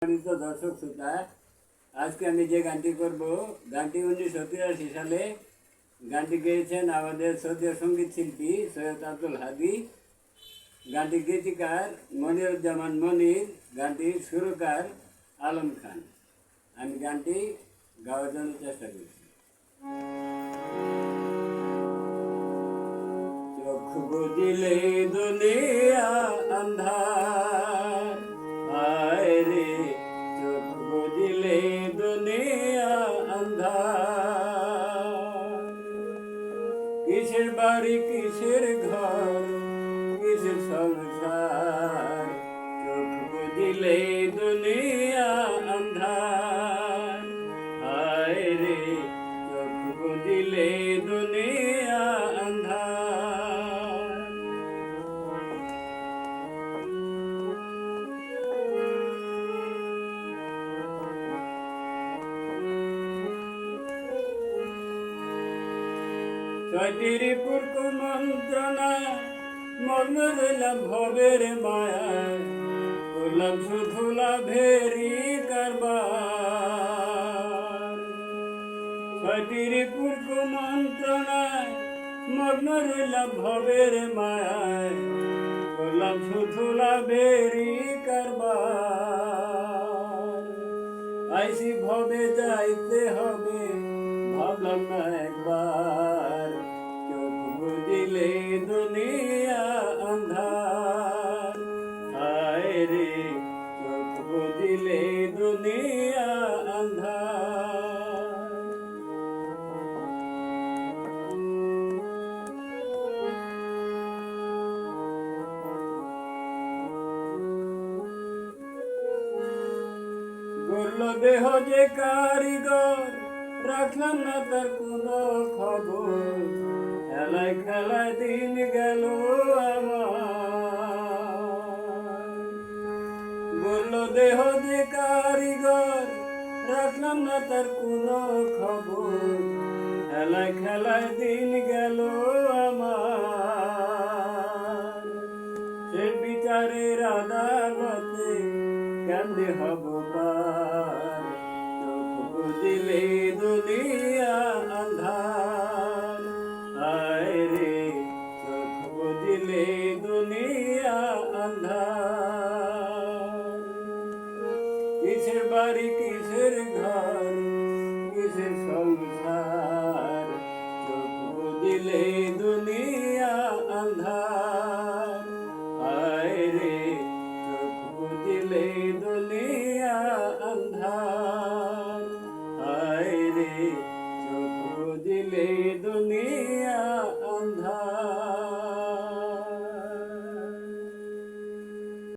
সম্মানিত দর্শক শ্রোতা, আজকে আমি যে গানটি করব, গানটি 1983 সালে গানটি গেয়েছেন আমাদের সৌদি সঙ্গীত শিল্পী সৈয়দ আব্দুল হাদি। গানটি গীতিকার মনিরুজ্জামান মনির, গানটির সুরকার আলম খান। আমি গানটি গাওয়ার জন্য চেষ্টা করছি। চোখ বুঝিলে দুনিয়া আন্ধার, হায় রে চোখ বুঝিলে দুনিয়া আন্ধার। কিসের বাড়ি কিসের ঘর কিসের সংসার, চোখ বুঝিলে দুনিয়া আন্ধার, হায় রে চোখ বুঝিলে দুনিয়া আন্ধার। ছয়টির পুরক মন্ত্রণা মগ্ন রইলাম ভবের মায়ায়, করলাম শুধু লাভেরই কারবার। ছয়টির পুরক মন্ত্রণায় মগ্ন রইলাম ভবের মায়ায়, করলাম শুধু লাভেরই কারবার। আইসি ভবে যাইতে হবে ভাবলাম না একবার, চোখ বুঝিলে দুনিয়া আন্ধার, হায় রে চোখ বুঝিলে দুনিয়া আন্ধার। গড়ল দেহ যে কারিগর, রাখলাম না তার কোনো খবর, খেলায় খেলায় দিন গেল আমার। গড়ল দেহ যে কারিগর, রাখলাম না তার কোনো খবর, খেলায় খেলায় দিন গেল আমার। সে বিচারের আদালতে কেমনে হব পার, চোখ বুঝিলে দুনিয়া আন্ধার, হায় রে চোখ বুঝিলে দুনিয়া আন্ধার। কিসের বাড়ি কিসের ঘর কিসের সংসার, চোখ বুঝিলে দুনিয়া আন্ধার, হায় রে চোখ বুঝিলে দুনিয়া আন্ধার, হায় রে চোখ বুঝিলে দুনিয়া